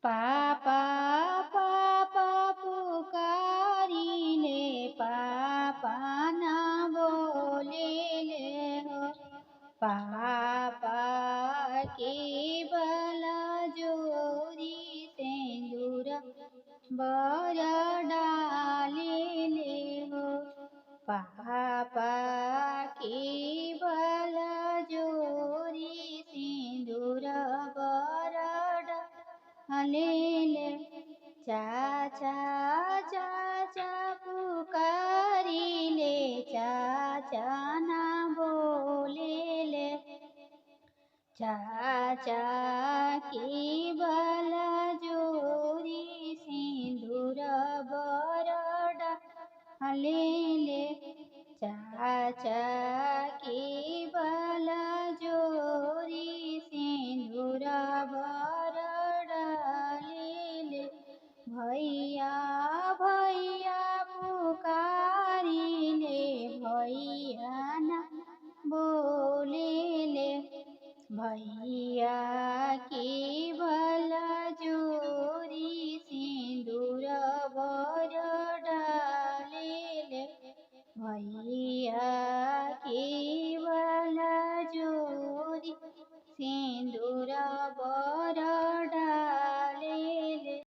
पापा पापा पुकारिले पापा ना बोलिले हो। पापा केवल जोरी सिंदूर बर डालिले हो। पापा केवल जोरी सिंदूर बर डालिले। चाचा चाचा पुकारिले चाचा ना बोलिले। चाचा केवल जोरी सिंदूर बर डालिले। चाचा केवल जोरी सिंदूर बर डालिले। भैया भैया पुकारिले भैया ना बोलिले। भैया केवल